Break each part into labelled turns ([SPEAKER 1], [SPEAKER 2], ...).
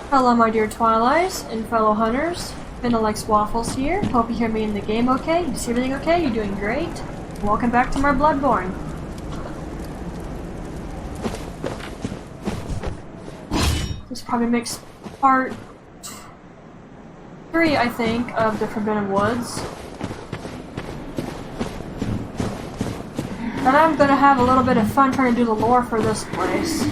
[SPEAKER 1] Hello my dear Twilights and fellow hunters, Finalex Waffles here. Hope you hear me in the game okay, you see everything okay, you're doing great. Welcome back to my Bloodborne. This probably makes part 3, I think, of the Forbidden Woods. And I'm gonna have a little bit of fun trying to do the lore for this place.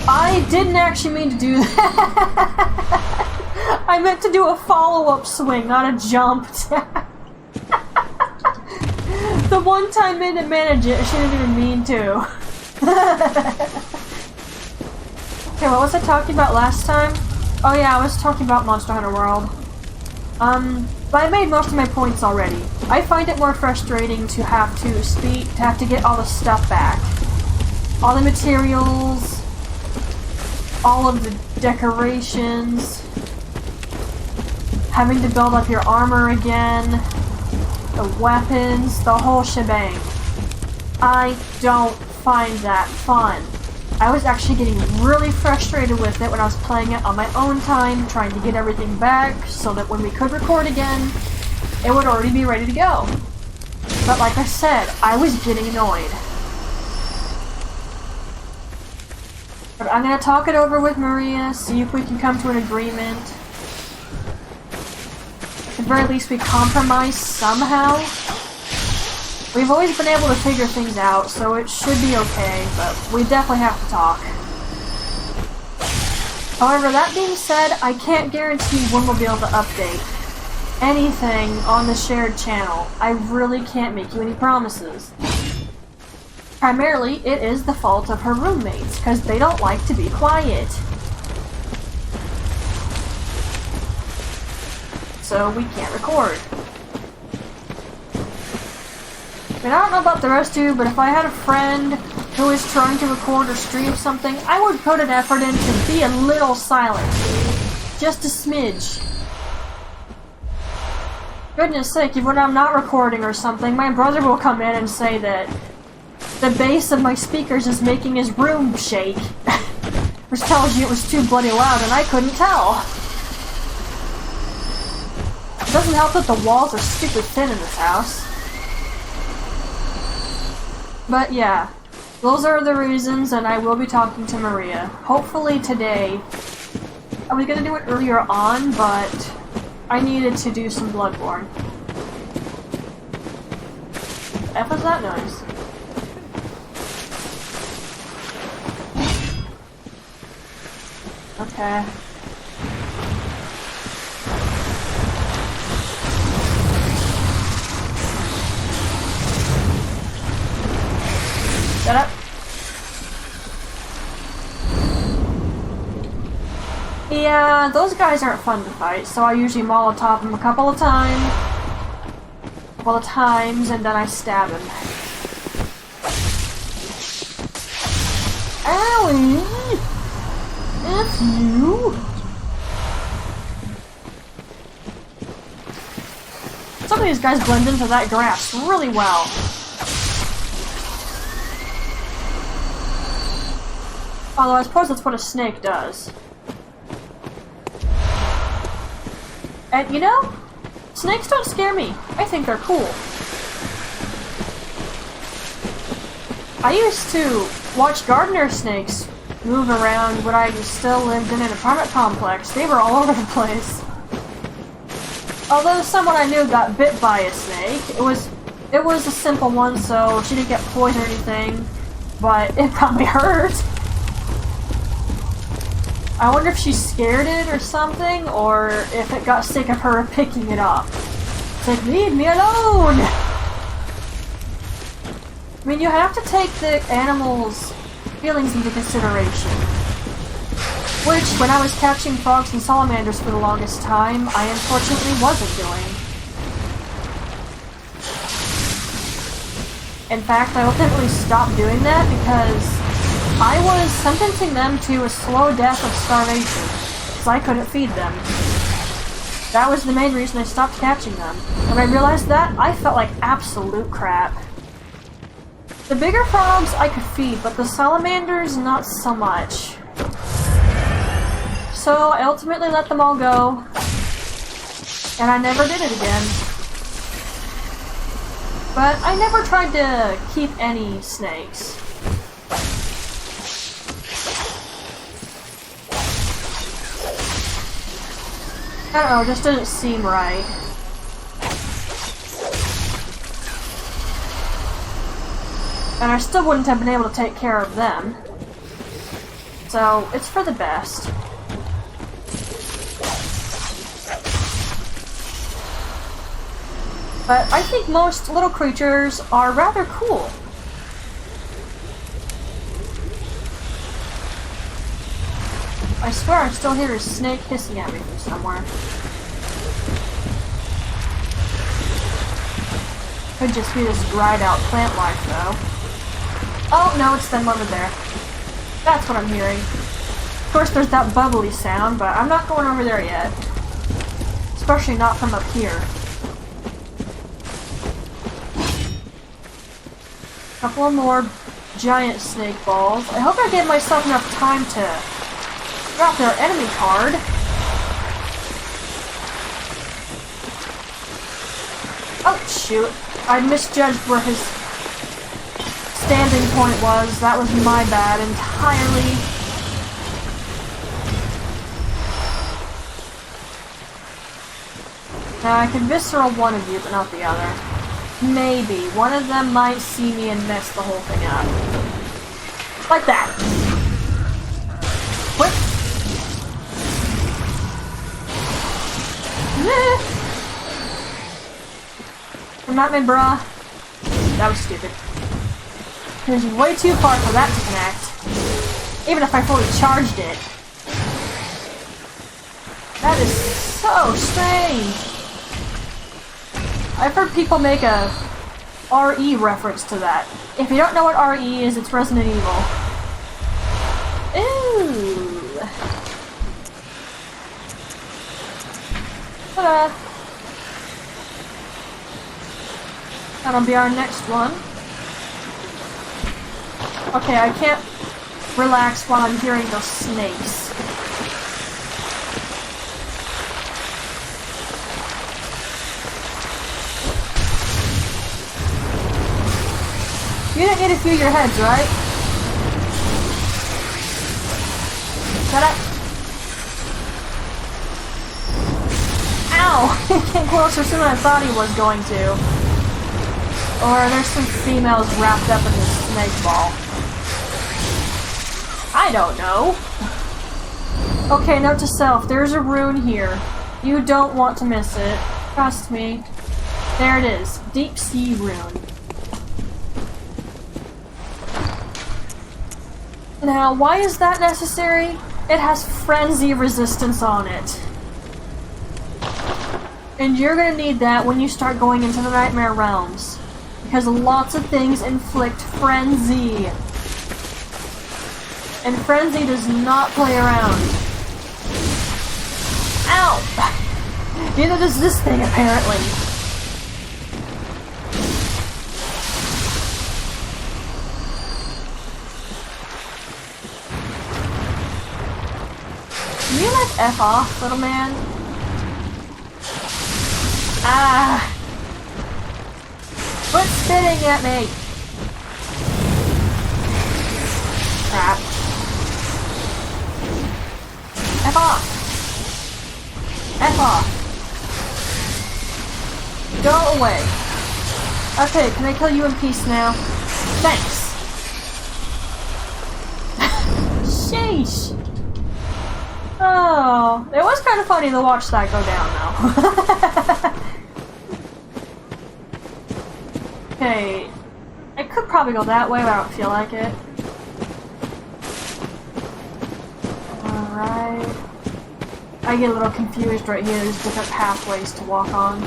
[SPEAKER 1] I didn't actually mean to do that. I meant to do a follow-up swing, not a jump attack. The one time I didn't manage it, I shouldn't even mean to. Okay, what was I talking about last time? Oh yeah, I was talking about Monster Hunter World. But I made most of my points already. I find it more frustrating to have to get all the stuff back. All the materials, all of the decorations, having to build up your armor again, the weapons, the whole shebang. I don't find that fun. I was actually getting really frustrated with it when I was playing it on my own time, trying to get everything back so that when we could record again, it would already be ready to go. But like I said, I was getting annoyed. But I'm gonna talk it over with Maria, see if we can come to an agreement. At the very least, we compromise somehow. We've always been able to figure things out, so it should be okay, but we definitely have to talk. However, that being said, I can't guarantee when we'll be able to update anything on the shared channel. I really can't make you any promises. Primarily, it is the fault of her roommates, because they don't like to be quiet. So we can't record. I mean, I don't know about the rest of you, but if I had a friend who was trying to record or stream something, I would put an effort in to be a little silent. Just a smidge. Goodness sake, if when I'm not recording or something, my brother will come in and say that the bass of my speakers is making his room shake. Which tells you it was too bloody loud and I couldn't tell. It doesn't help that the walls are stupid thin in this house. But yeah, those are the reasons, and I will be talking to Maria. Hopefully today. I was gonna do it earlier on, but I needed to do some Bloodborne. The F is that noise? Okay. Shut up. Yeah, those guys aren't fun to fight, so I usually Molotov them a couple of times, and then I stab him. Owie! F you! Some of these guys blend into that grass really well. Although I suppose that's what a snake does. And you know, snakes don't scare me. I think they're cool. I used to watch gardener snakes move around when I still lived in an apartment complex. They were all over the place. Although someone I knew got bit by a snake, it was a simple one, so she didn't get poisoned or anything, but it probably hurt. I wonder if she scared it or something, or if it got sick of her picking it up. It's like, leave me alone! I mean, you have to take the animals' feelings into consideration. Which, when I was catching frogs and salamanders for the longest time, I unfortunately wasn't doing. In fact, I ultimately stopped doing that because I was sentencing them to a slow death of starvation, because I couldn't feed them. That was the main reason I stopped catching them. When I realized that, I felt like absolute crap. The bigger frogs I could feed, but the salamanders, not so much. So I ultimately let them all go, and I never did it again. But I never tried to keep any snakes. I don't know, it just doesn't seem right. And I still wouldn't have been able to take care of them. So, it's for the best. But I think most little creatures are rather cool. I swear I still hear a snake hissing at me from somewhere. Could just be this dried out plant life though. Oh no, it's them over there. That's what I'm hearing. Of course there's that bubbly sound, but I'm not going over there yet. Especially not from up here. Couple of more giant snake balls. I hope I gave myself enough time to drop their enemy card. Oh shoot. I misjudged where his standing point was. That was my bad entirely. Now I can visceral one of you, but not the other. Maybe. One of them might see me and mess the whole thing up. Like that. What? Come at me, bruh. That was stupid. It was way too far for that to connect. Even if I fully charged it. That is so strange. I've heard people make a RE reference to that. If you don't know what RE is, it's Resident Evil. Ooh. Ta-da. That'll be our next one. Okay, I can't relax while I'm hearing those snakes. You didn't need to few your heads, right? Shut up. Ow! He came closer sooner than I thought he was going to. Or there's some females wrapped up in this snake ball. I don't know. Okay, note to self, there's a rune here. You don't want to miss it. Trust me. There it is. Deep Sea Rune. Now, why is that necessary? It has frenzy resistance on it. And you're gonna need that when you start going into the Nightmare Realms. Because lots of things inflict frenzy. And frenzy does not play around. Ow! Neither does this thing, apparently. Can you like F off, little man? Ah! Quit spitting at me! Crap. F off! F off! Go away! Okay, can I kill you in peace now? Thanks! Sheesh! Oh, it was kind of funny to watch that go down, though. Okay, I could probably go that way, but I don't feel like it. Alright. I get a little confused right here, there's different pathways to walk on.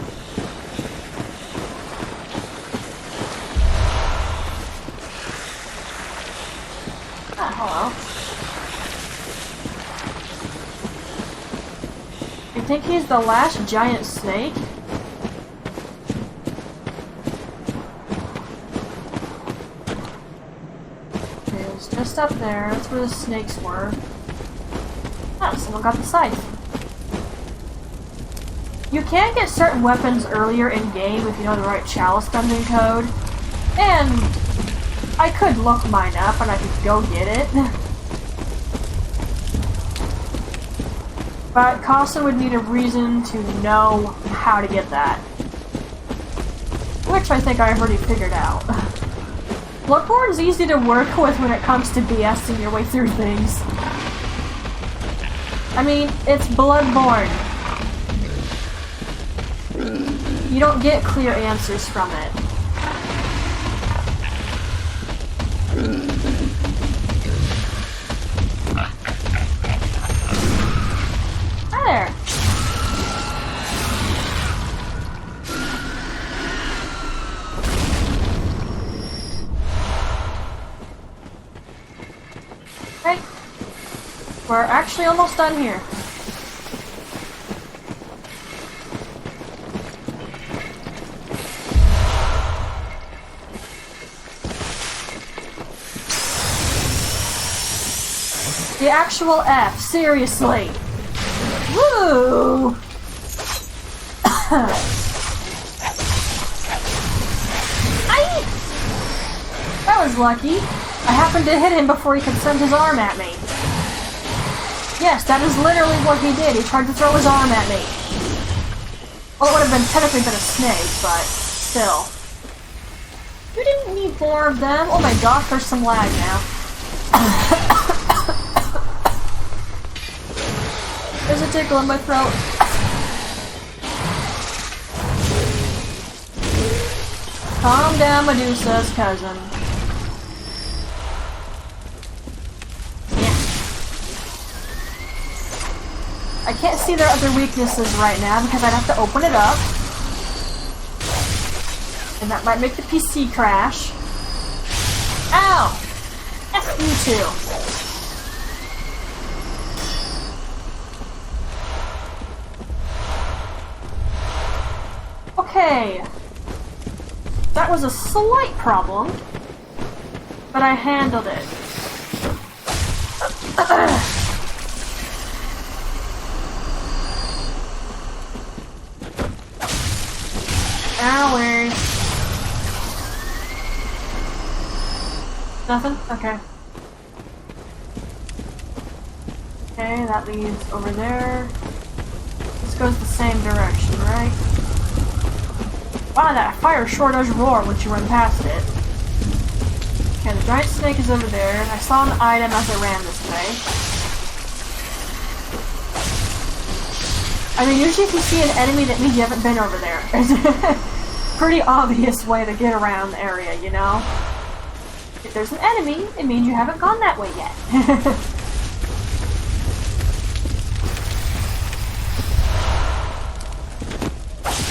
[SPEAKER 1] Ah, hello. You think he's the last giant snake? Okay, it was just up there. That's where the snakes were. Ah, someone got the scythe. You can get certain weapons earlier in game if you know the right chalice dungeon code. And I could look mine up and I could go get it. But Carson would need a reason to know how to get that. Which I think I've already figured out. Bloodborne's easy to work with when it comes to BSing your way through things. I mean, it's Bloodborne. You don't get clear answers from it. Hi there. Hey. We're actually almost done here. The actual F, seriously. Woo! Aye! That was lucky. I happened to hit him before he could send his arm at me. Yes, that is literally what he did. He tried to throw his arm at me. Well, it would have been technically been a snake, but still. You didn't need more of them. Oh my gosh, there's some lag now. There's a tickle in my throat. Calm down, Medusa's cousin. Yeah. I can't see their other weaknesses right now because I'd have to open it up. And that might make the PC crash. Ow! F you two. Okay, that was a slight problem, but I handled it. Owie. Nothing? Okay. Okay, that leads over there. This goes the same direction, right? Wow, that fire sure does roar once you run past it. Okay, the giant snake is over there. I saw an item as I ran this way. I mean, usually if you see an enemy, that means you haven't been over there. It's a pretty obvious way to get around the area, you know? If there's an enemy, it means you haven't gone that way yet.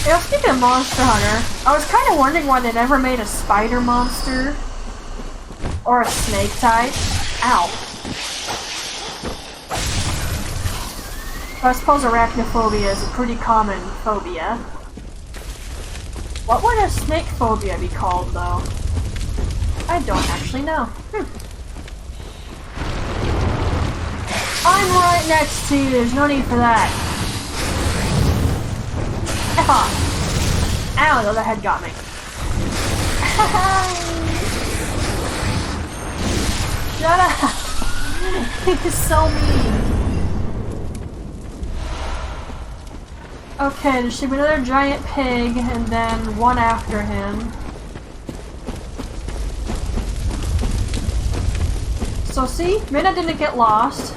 [SPEAKER 1] Yeah, speaking of Monster Hunter, I was kind of wondering why they never made a spider monster. Or a snake type. Ow. I suppose arachnophobia is a pretty common phobia. What would a snake phobia be called, though? I don't actually know. I'm right next to you, there's no need for that. F off. Ow, the other head got me. Shut up! He's so mean. Okay, there should be another giant pig, and then one after him. So see, Minna didn't get lost.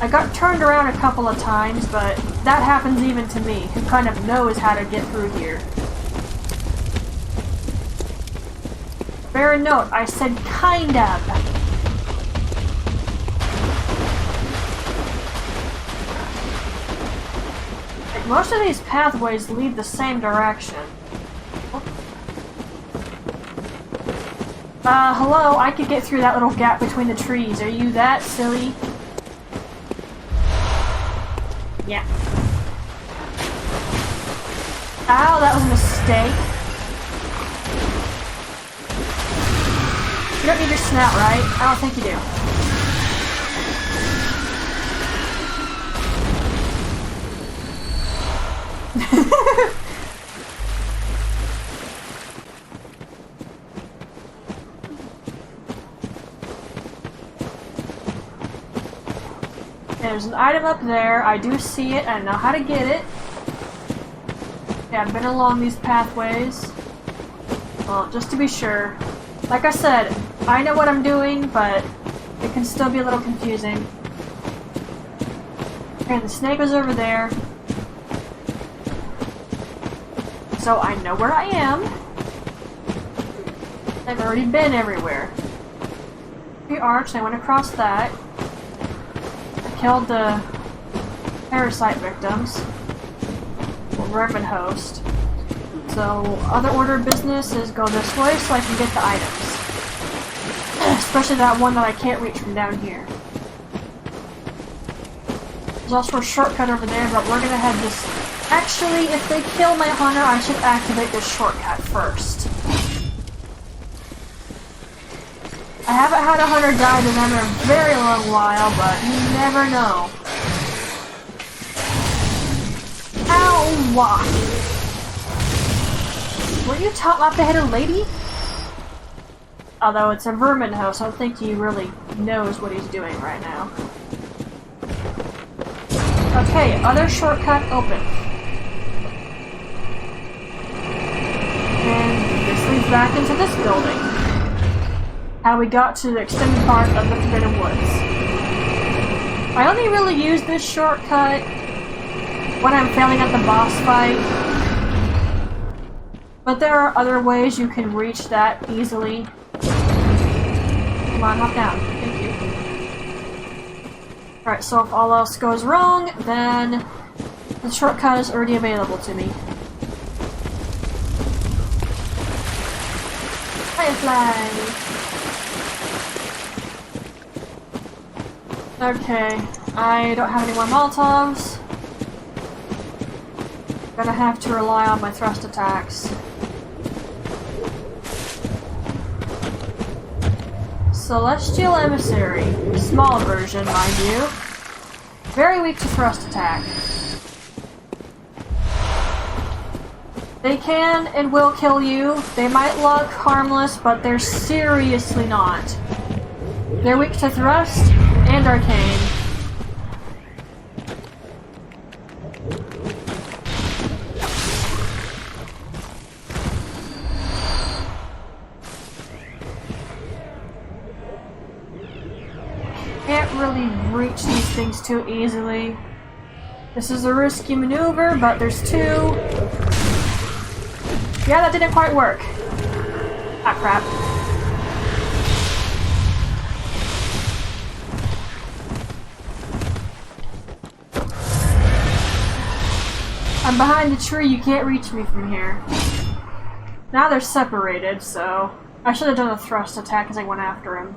[SPEAKER 1] I got turned around a couple of times, but that happens even to me, who kind of knows how to get through here. Bear a note, I said kind of. Like, most of these pathways lead the same direction. Oh. Hello? I could get through that little gap between the trees. Are you that silly? Yeah. Ow, that was a mistake. You don't need your snout, right? I don't think you do. There's an item up there. I do see it. I know how to get it. Yeah, I've been along these pathways. Well, just to be sure. Like I said, I know what I'm doing, but it can still be a little confusing. Okay, the snake is over there. So I know where I am. I've already been everywhere. The arch, I went across that. Killed the parasite victims. The vermin host. So, other order of business is go this way so I can get the items. Especially that one that I can't reach from down here. There's also a shortcut over there, but we're gonna head this... Actually, if they kill my hunter, I should activate this shortcut first. I haven't had a hunter die to them in a very long while, but you never know. Ow! Were you taught not to hit a lady? Although it's a vermin host, I don't think he really knows what he's doing right now. Okay, other shortcut open. And this leads back into this building. How we got to the extended part of the Forbidden Woods. I only really use this shortcut when I'm failing at the boss fight. But there are other ways you can reach that easily. Come on, hop down. Thank you. Alright, so if all else goes wrong, then the shortcut is already available to me. Firefly! Okay, I don't have any more Molotovs. Gonna have to rely on my thrust attacks. Celestial Emissary. Small version, mind you. Very weak to thrust attack. They can and will kill you. They might look harmless, but they're seriously not. They're weak to thrust and arcane. Can't really reach these things too easily. This is a risky maneuver, but there's two. Yeah, that didn't quite work. Ah, crap. I'm behind the tree, you can't reach me from here. Now they're separated, so... I should have done a thrust attack as I went after him.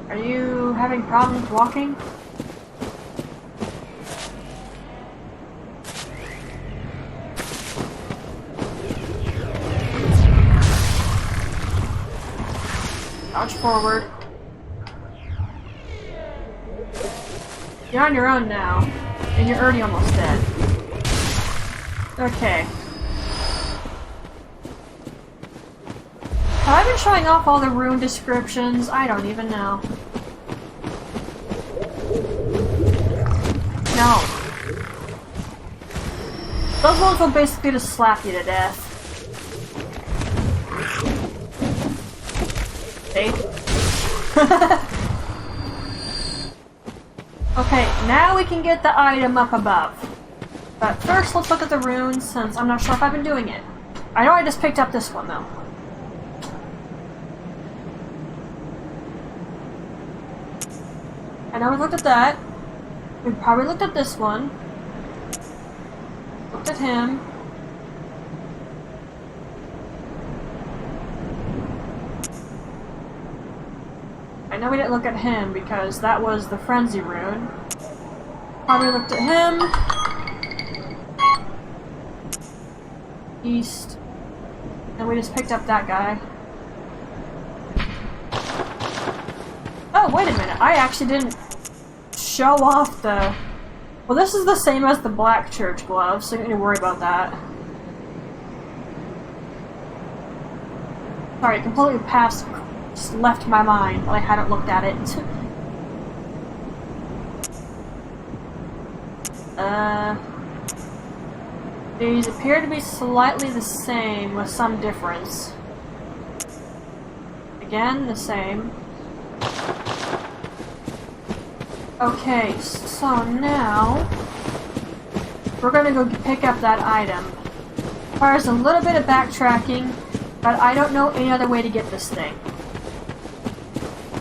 [SPEAKER 1] Are you having problems walking? Dodge forward. You're on your own now, and you're already almost dead. Okay. Have I been showing off all the rune descriptions? I don't even know. No. Those ones will basically just slap you to death. See? Okay, now we can get the item up above. But first, let's look at the runes, since I'm not sure if I've been doing it. I know I just picked up this one, though. I know we looked at that. We probably looked at this one. Looked at him. know we didn't look at him because that was the frenzy rune. Probably looked at him. East. And we just picked up that guy. Oh, wait a minute. I actually didn't show off the... Well, this is the same as the black church glove, so you don't need to worry about that. Sorry, it completely passed, just left my mind, I hadn't looked at it. These appear to be slightly the same, with some difference. Again, the same. Okay, so now... we're gonna go pick up that item. Requires a little bit of backtracking, but I don't know any other way to get this thing.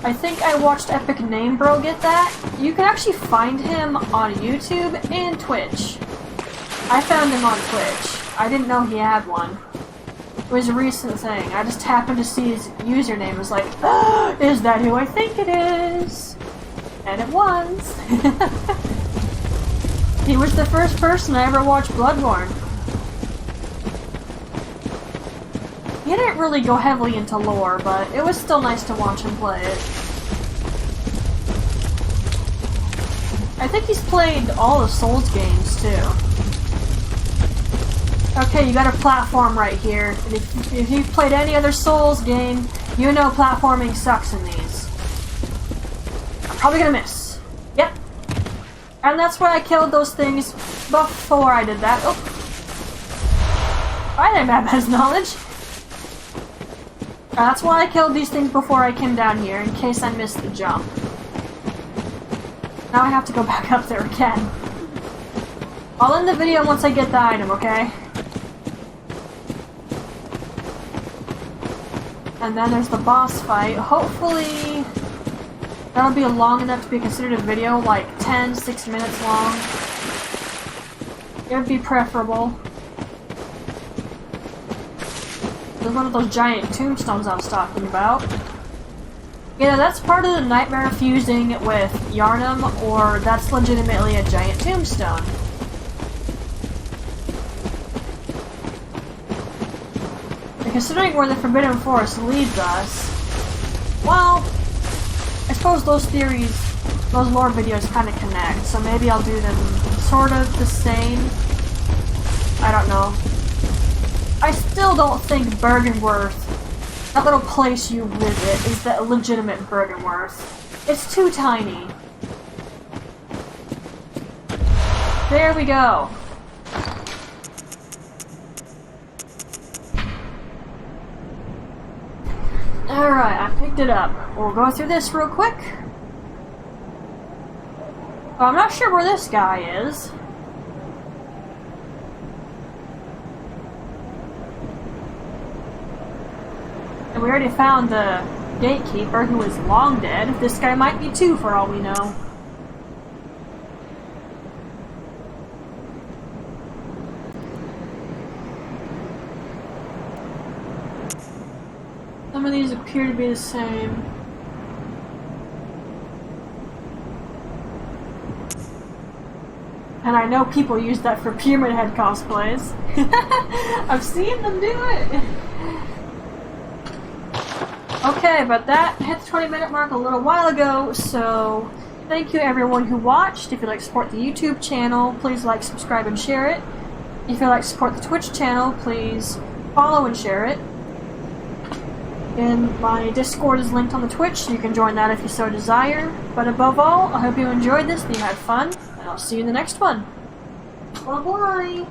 [SPEAKER 1] I think I watched Epic Name Bro get that. You can actually find him on YouTube and Twitch. I found him on Twitch. I didn't know he had one. It was a recent thing. I just happened to see his username. I was like, oh, is that who I think it is? And it was. He was the first person I ever watched Bloodborne. He didn't really go heavily into lore, but it was still nice to watch him play it. I think he's played all the Souls games, too. Okay, you got a platform right here. And if you've played any other Souls game, you know platforming sucks in these. I'm probably gonna miss. Yep. And that's why I killed those things before I did that. Oh. I didn't have his knowledge. That's why I killed these things before I came down here, in case I missed the jump. Now I have to go back up there again. I'll end the video once I get the item, okay? And then there's the boss fight. Hopefully that'll be long enough to be considered a video, like 6 minutes long. It would be preferable. There's one of those giant tombstones I was talking about. You know, that's part of the nightmare fusing with Gehrman, or that's legitimately a giant tombstone. And considering where the Forbidden Forest leads us, well, I suppose those theories, those lore videos kind of connect, so maybe I'll do them sort of the same. I don't know. I still don't think Bergenworth, that little place you visit, is the legitimate Bergenworth. It's too tiny. There we go. Alright, I picked it up. We'll go through this real quick. Well, I'm not sure where this guy is. And we already found the gatekeeper, who is long dead. This guy might be too, for all we know. Some of these appear to be the same. And I know people use that for Pyramid Head cosplays. I've seen them do it! Okay, but that hit the 20-minute mark a little while ago, so thank you everyone who watched. If you'd like to support the YouTube channel, please like, subscribe, and share it. If you'd like to support the Twitch channel, please follow and share it. And my Discord is linked on the Twitch, so you can join that if you so desire. But above all, I hope you enjoyed this, that you had fun, and I'll see you in the next one. Bye-bye!